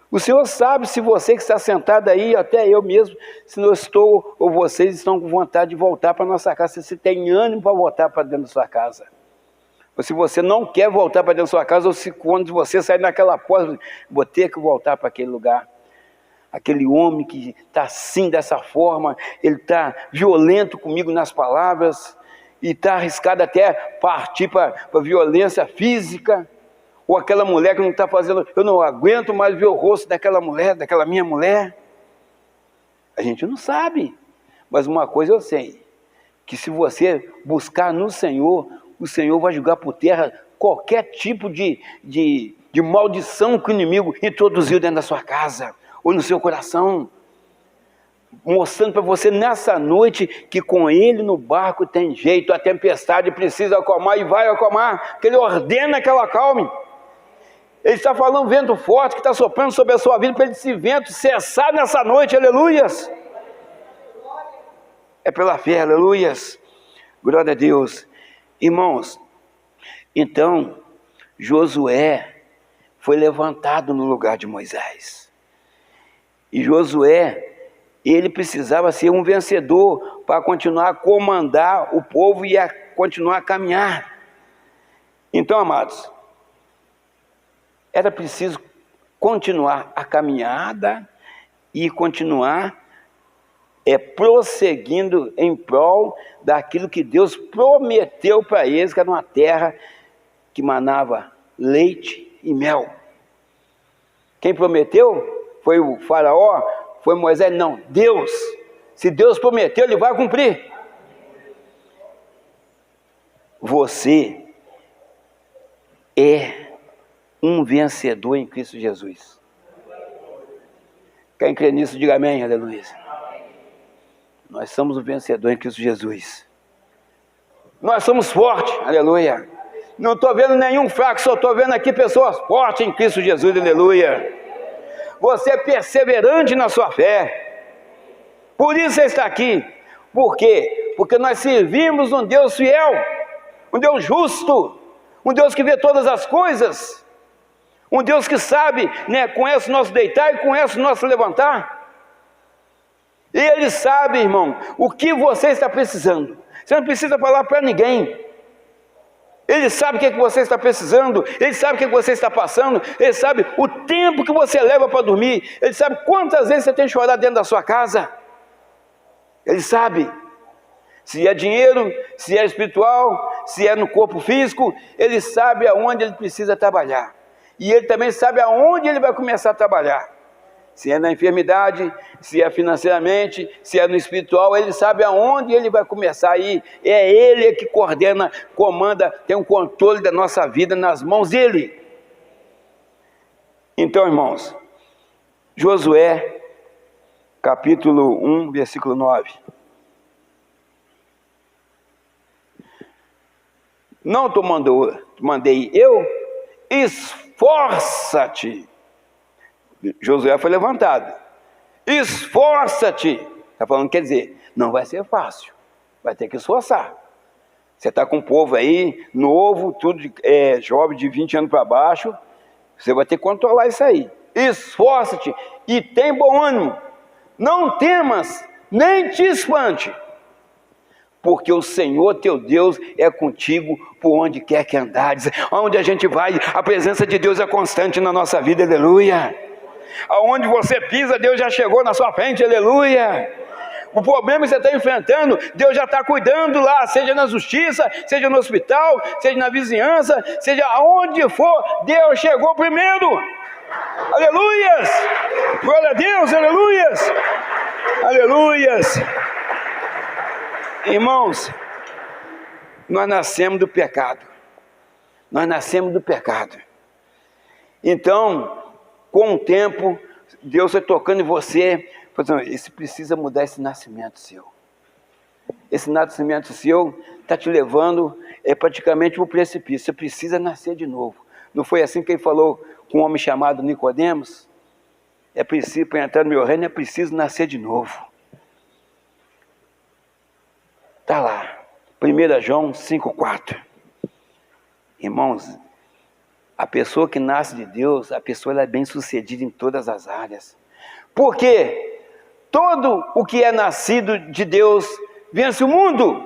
O Senhor sabe se você que está sentado aí, até eu mesmo, se eu estou ou vocês estão com vontade de voltar para a nossa casa, se você tem ânimo para voltar para dentro da sua casa. Ou se você não quer voltar para dentro da sua casa, ou se quando você sair naquela porta, vou ter que voltar para aquele lugar. Aquele homem que está assim, dessa forma, ele está violento comigo nas palavras, e está arriscado até partir para violência física. Ou aquela mulher que não está fazendo, eu não aguento mais ver o rosto daquela mulher, daquela minha mulher. A gente não sabe, mas uma coisa eu sei, que se você buscar no Senhor, o Senhor vai jogar por terra qualquer tipo de maldição que o inimigo introduziu dentro da sua casa, ou no seu coração, mostrando para você nessa noite que com Ele no barco tem jeito, a tempestade precisa acalmar e vai acalmar, que Ele ordena que ela acalme. Ele está falando vento forte que está soprando sobre a sua vida para esse vento cessar nessa noite, aleluias. É pela fé, aleluias. Glória a Deus. Irmãos, então Josué foi levantado no lugar de Moisés. E Josué, ele precisava ser um vencedor para continuar a comandar o povo e a continuar a caminhar. Então, amados, era preciso continuar a caminhada e continuar prosseguindo em prol daquilo que Deus prometeu para eles, que era uma terra que manava leite e mel. Quem prometeu? Foi o faraó? Foi Moisés? Não, Deus. Se Deus prometeu, Ele vai cumprir. Você é um vencedor em Cristo Jesus. Quem crê nisso, diga amém, aleluia. Nós somos um vencedor em Cristo Jesus. Nós somos fortes, aleluia. Não estou vendo nenhum fraco, só estou vendo aqui pessoas fortes em Cristo Jesus, aleluia. Você é perseverante na sua fé. Por isso você está aqui. Por quê? Porque nós servimos um Deus fiel, um Deus justo, um Deus que vê todas as coisas. Um Deus que sabe, né, conhece o nosso deitar e conhece o nosso levantar. E Ele sabe, irmão, o que você está precisando. Você não precisa falar para ninguém. Ele sabe o que você está precisando. Ele sabe o que você está passando. Ele sabe o tempo que você leva para dormir. Ele sabe quantas vezes você tem chorado dentro da sua casa. Ele sabe. Se é dinheiro, se é espiritual, se é no corpo físico. Ele sabe aonde Ele precisa trabalhar. E Ele também sabe aonde Ele vai começar a trabalhar. Se é na enfermidade, se é financeiramente, se é no espiritual, Ele sabe aonde Ele vai começar a ir. É Ele que coordena, comanda, tem o controle da nossa vida nas mãos dEle. Então, irmãos, Josué, capítulo 1, versículo 9. Não te mandei eu? Esforça-te. Josué foi levantado. Esforça-te. Está falando, quer dizer, não vai ser fácil. Vai ter que esforçar. Você está com um povo aí, novo, tudo jovem de 20 anos para baixo. Você vai ter que controlar isso aí. Esforça-te e tem bom ânimo. Não temas, nem te espante. Porque o Senhor teu Deus é contigo por onde quer que andares. Onde a gente vai, a presença de Deus é constante na nossa vida, aleluia. Aonde você pisa, Deus já chegou na sua frente, aleluia. O problema que você está enfrentando, Deus já está cuidando lá, seja na justiça, seja no hospital, seja na vizinhança, seja aonde for, Deus chegou primeiro. Aleluias! Glória a Deus, aleluias! Aleluias! Irmãos, nós nascemos do pecado. Nós nascemos do pecado. Então, com o tempo, Deus vai tocando em você, falando, esse precisa mudar esse nascimento seu. Esse nascimento seu está te levando praticamente para o precipício. Você precisa nascer de novo. Não foi assim que ele falou com um homem chamado Nicodemos? É preciso, para entrar no meu reino, é preciso nascer de novo. Está lá, 1 João 5,4. Irmãos, a pessoa que nasce de Deus, a pessoa ela é bem sucedida em todas as áreas. Por quê? Todo o que é nascido de Deus vence o mundo.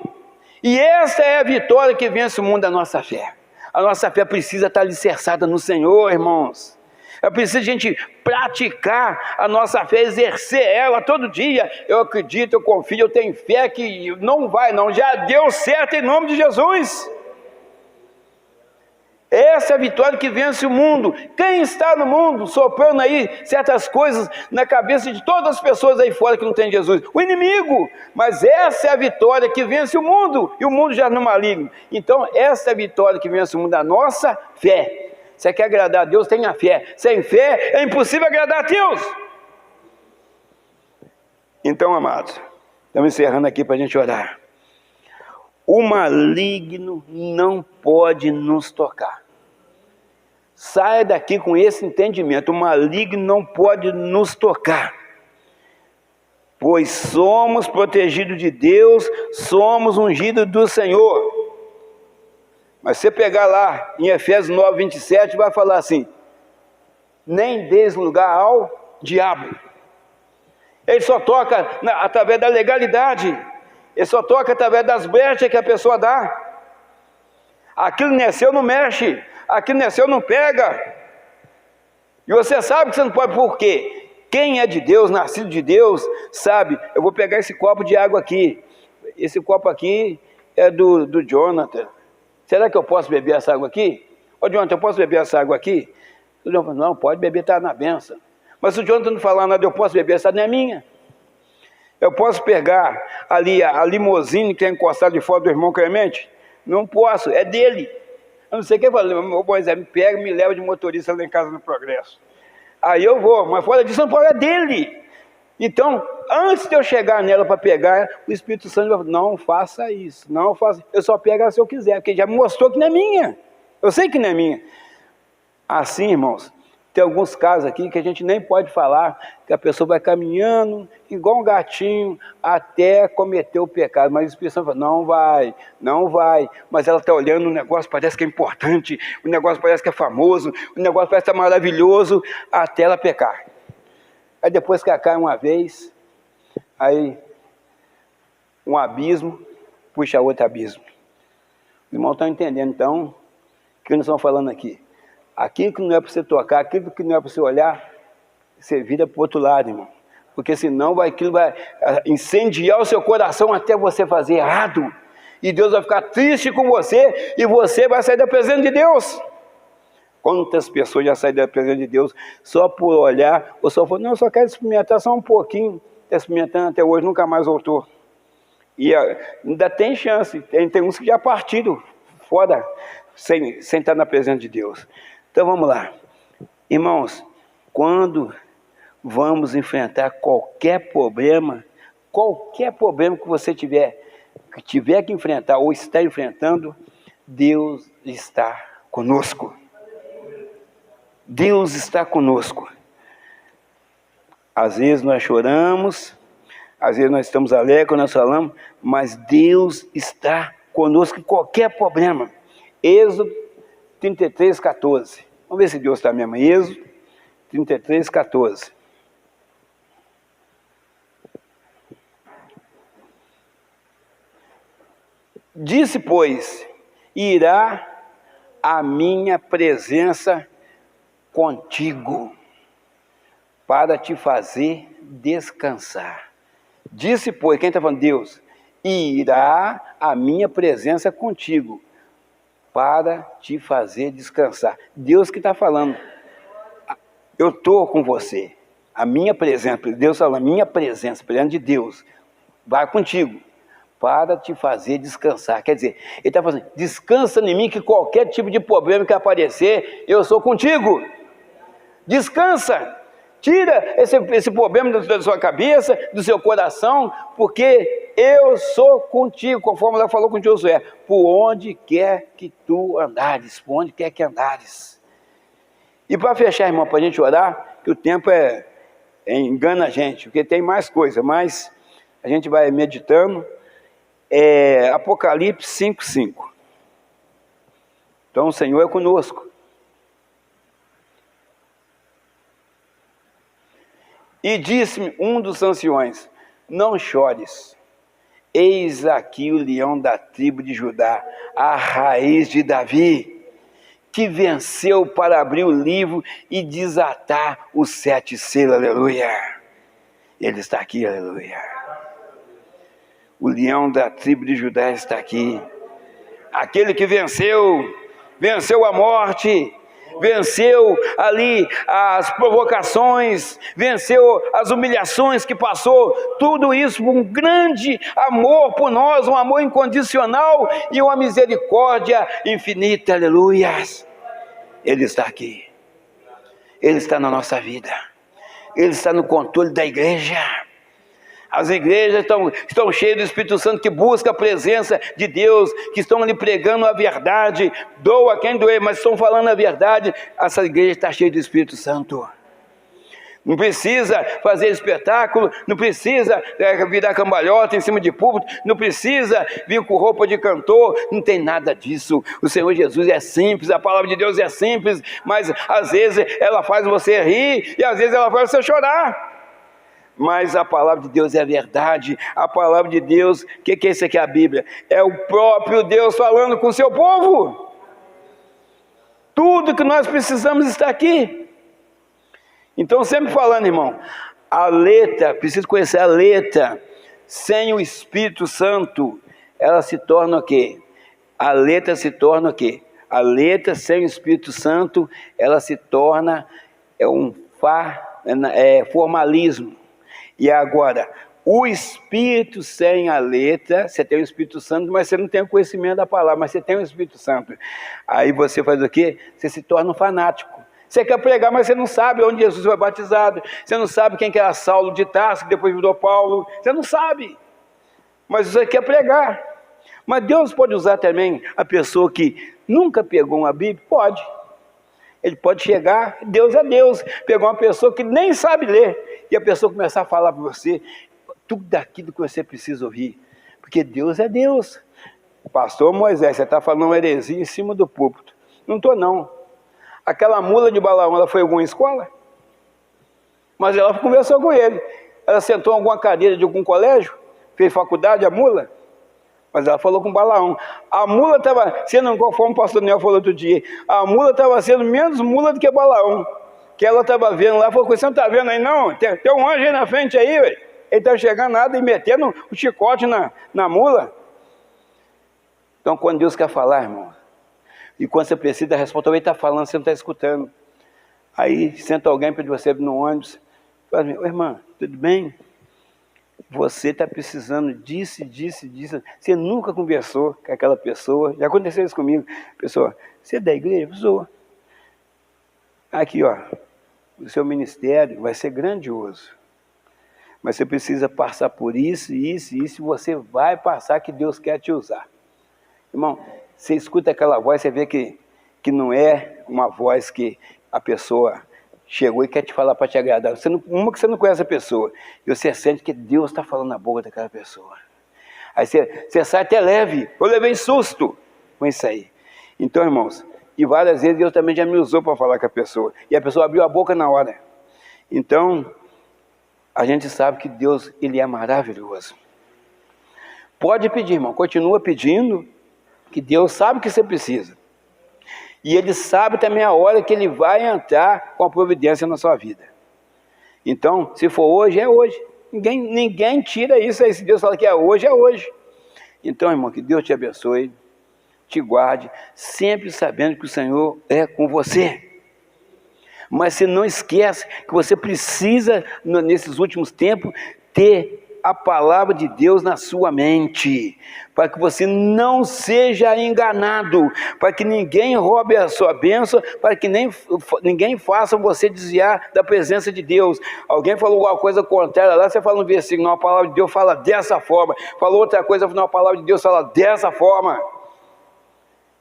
E essa é a vitória que vence o mundo, a nossa fé. A nossa fé precisa estar alicerçada no Senhor, irmãos. É preciso a gente praticar a nossa fé, exercer ela todo dia. Eu acredito, eu confio, eu tenho fé que não vai não, já deu certo em nome de Jesus. Essa é a vitória que vence o mundo. Quem está no mundo soprando aí certas coisas na cabeça de todas as pessoas aí fora que não tem Jesus? O inimigo. Mas essa é a vitória que vence o mundo. E o mundo já não é maligno. Então essa é a vitória que vence o mundo, a nossa fé. Você quer agradar a Deus? Tenha fé. Sem fé é impossível agradar a Deus. Então, amados, estamos encerrando aqui para a gente orar. O maligno não pode nos tocar. Saia daqui com esse entendimento. O maligno não pode nos tocar. Pois somos protegidos de Deus, somos ungidos do Senhor. Mas você pegar lá em Efésios 9, 27, vai falar assim: nem deis lugar ao diabo. Ele só toca através da legalidade. Ele só toca através das brechas que a pessoa dá. Aquilo nasceu não mexe. Aquilo nasceu não pega. E você sabe que você não pode, por quê? Quem é de Deus, nascido de Deus, sabe, eu vou pegar esse copo de água aqui. Esse copo aqui é do Jonathan. Será que eu posso beber essa água aqui? Ô Jonathan, eu posso beber essa água aqui? O Jonathan falou, não, pode beber, está na benção. Mas se o Jonathan não falar nada, eu posso beber, essa não é minha. Eu posso pegar ali a limousine que é encostada de fora do irmão Clemente? Não posso, é dele. Eu não sei quem fala, ô Moisés, me pega, me leva de motorista lá em casa no Progresso. Aí eu vou, mas fora disso não pode, é dele. Então, antes de eu chegar nela para pegar, o Espírito Santo vai falar, não faça isso, não faça. Eu só pego se eu quiser, porque já me mostrou que não é minha. Eu sei que não é minha. Assim, irmãos, tem alguns casos aqui que a gente nem pode falar, que a pessoa vai caminhando, igual um gatinho, até cometer o pecado. Mas o Espírito Santo fala, não vai, não vai. Mas ela está olhando, o negócio parece que é importante, o negócio parece que é famoso, o negócio parece que é maravilhoso, até ela pecar. Aí depois que ela cai uma vez, aí um abismo puxa outro abismo. Os irmãos estão entendendo, então, o que nós estamos falando aqui. Aquilo que não é para você tocar, aquilo que não é para você olhar, você vira para o outro lado, irmão. Porque senão aquilo vai incendiar o seu coração até você fazer errado. E Deus vai ficar triste com você e você vai sair da presença de Deus. Quantas pessoas já saem da presença de Deus só por olhar, ou só falam, não, eu só quero experimentar só um pouquinho. Está experimentando até hoje, nunca mais voltou. E ainda tem chance, tem uns que já partiram fora, sem estar na presença de Deus. Então vamos lá. Irmãos, quando vamos enfrentar qualquer problema que você tiver que enfrentar ou está enfrentando, Deus está conosco. Deus está conosco. Às vezes nós choramos, às vezes nós estamos alegres quando nós falamos, mas Deus está conosco em qualquer problema. Êxodo 33, 14. Vamos ver se Deus está mesmo. Êxodo 33, 14. Disse, pois, irá a minha presença contigo, para te fazer descansar. Disse, pois, quem está falando? Deus. Irá a minha presença contigo, para te fazer descansar. Deus que está falando. Eu estou com você. A minha presença, Deus fala, a minha presença de Deus vai contigo, para te fazer descansar. Quer dizer, ele está falando, descansa em mim que qualquer tipo de problema que aparecer, eu sou contigo. Descansa. Tira esse problema da sua cabeça, do seu coração, porque eu sou contigo, conforme ela falou com Josué, por onde quer que tu andares, por onde quer que andares. E para fechar, irmão, para a gente orar, que o tempo engana a gente, porque tem mais coisa, mas a gente vai meditando. Apocalipse 5:5. Então o Senhor é conosco. E disse-me um dos anciões: não chores, eis aqui o leão da tribo de Judá, a raiz de Davi, que venceu para abrir o livro e desatar os 7 selos, aleluia. Ele está aqui, aleluia. O leão da tribo de Judá está aqui. Aquele que venceu a morte, venceu ali as provocações, venceu as humilhações que passou, tudo isso por um grande amor por nós, um amor incondicional e uma misericórdia infinita, aleluia. Ele está aqui, Ele está na nossa vida, Ele está no controle da igreja. As igrejas estão cheias do Espírito Santo que busca a presença de Deus, que estão ali pregando a verdade, doa quem doer, mas estão falando a verdade. Essa igreja está cheia do Espírito Santo. Não precisa fazer espetáculo, não precisa virar cambalhota em cima de púlpito, não precisa vir com roupa de cantor, não tem nada disso. O Senhor Jesus é simples, a palavra de Deus é simples, mas às vezes ela faz você rir e às vezes ela faz você chorar. Mas a palavra de Deus é a verdade. A palavra de Deus, o que é isso aqui, a Bíblia? É o próprio Deus falando com o seu povo. Tudo que nós precisamos está aqui. Então, sempre falando, irmão, a letra, preciso conhecer a letra. Sem o Espírito Santo, ela se torna o quê? A letra se torna o quê? A letra sem o Espírito Santo, ela se torna formalismo. E agora, o Espírito sem a letra, você tem o Espírito Santo, mas você não tem o conhecimento da palavra, mas você tem o Espírito Santo. Aí você faz o quê? Você se torna um fanático. Você quer pregar, mas você não sabe onde Jesus foi batizado, você não sabe quem que era Saulo de Tarso, que depois virou Paulo, você não sabe, mas você quer pregar. Mas Deus pode usar também a pessoa que nunca pegou uma Bíblia? Pode. Ele pode chegar, Deus é Deus, pegar uma pessoa que nem sabe ler, e a pessoa começar a falar para você tudo aquilo que você precisa ouvir, porque Deus é Deus. Pastor Moisés, você está falando uma heresia em cima do púlpito. Não estou não. Aquela mula de Balaão, ela foi em alguma escola? Mas ela conversou com ele. Ela sentou em alguma cadeira de algum colégio? Fez faculdade, a mula? Mas ela falou com Balaão. A mula estava sendo, conforme o pastor Nel falou outro dia, a mula estava sendo menos mula do que Balaão. Que ela estava vendo lá, falou, você não está vendo aí não? Tem um anjo aí na frente aí, ué. Ele está chegando nada e metendo o chicote na mula. Então, quando Deus quer falar, irmão, e quando você precisa da resposta, ele está falando, você não está escutando. Aí senta alguém para você no ônibus, fala, irmã, tudo bem? Você está precisando disso. Você nunca conversou com aquela pessoa. Já aconteceu isso comigo. Pessoa, você é da igreja? Pessoa, aqui ó, o seu ministério vai ser grandioso. Mas você precisa passar por isso, e você vai passar, que Deus quer te usar. Irmão, você escuta aquela voz, você vê que não é uma voz que a pessoa chegou e quer te falar para te agradar. Uma que você não conhece a pessoa, e você sente que Deus está falando na boca daquela pessoa. Aí você sai até leve. Eu levei susto com isso aí. Então, irmãos, e várias vezes Deus também já me usou para falar com a pessoa. E a pessoa abriu a boca na hora. Então, a gente sabe que Deus, Ele é maravilhoso. Pode pedir, irmão, continua pedindo, que Deus sabe o que você precisa. E Ele sabe também a hora que Ele vai entrar com a providência na sua vida. Então, se for hoje, é hoje. Ninguém tira isso aí. Se Deus fala que é hoje, é hoje. Então, irmão, que Deus te abençoe, te guarde, sempre sabendo que o Senhor é com você. Mas você não esquece que você precisa, nesses últimos tempos, ter a palavra de Deus na sua mente, para que você não seja enganado, para que ninguém roube a sua bênção, para que ninguém faça você desviar da presença de Deus. Alguém falou alguma coisa contrária lá, você fala no versículo, não, a palavra de Deus fala dessa forma. Falou outra coisa, não, a palavra de Deus fala dessa forma.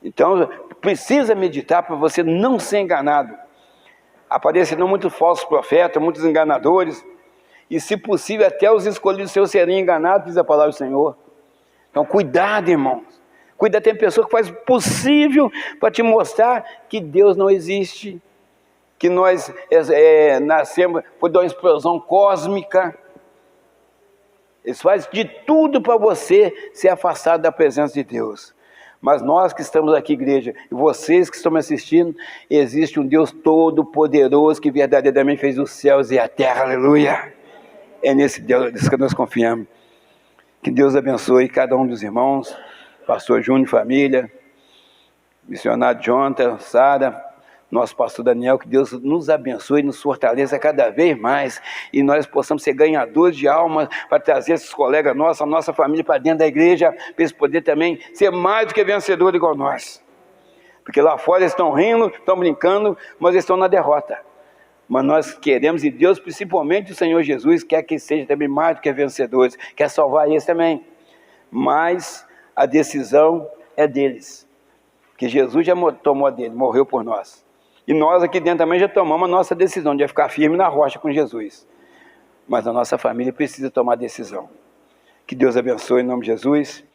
Então, precisa meditar para você não ser enganado. Aparecerão muitos falsos profetas, muitos enganadores, e se possível até os escolhidos seus serem enganados, diz a palavra do Senhor. Então cuidado, irmãos, cuida, tem pessoa que faz o possível para te mostrar que Deus não existe, que nós nascemos por uma explosão cósmica. Eles fazem de tudo para você ser afastado da presença de Deus. Mas nós que estamos aqui, igreja, e vocês que estão me assistindo, existe um Deus todo-poderoso que verdadeiramente fez os céus e a terra, aleluia. É nesse Deus que nós confiamos. Que Deus abençoe cada um dos irmãos, pastor Júnior, família, missionário Jonathan, Sara, nosso pastor Daniel, que Deus nos abençoe e nos fortaleça cada vez mais, e nós possamos ser ganhadores de almas, para trazer esses colegas nossos, a nossa família para dentro da igreja, para eles poderem também ser mais do que vencedores igual nós. Porque lá fora eles estão rindo, estão brincando, mas eles estão na derrota. Mas nós queremos, e Deus, principalmente o Senhor Jesus, quer que seja também mais do que vencedores, quer salvar eles também. Mas a decisão é deles, que Jesus já tomou a dele, morreu por nós. E nós aqui dentro também já tomamos a nossa decisão de ficar firme na rocha com Jesus. Mas a nossa família precisa tomar a decisão. Que Deus abençoe em nome de Jesus.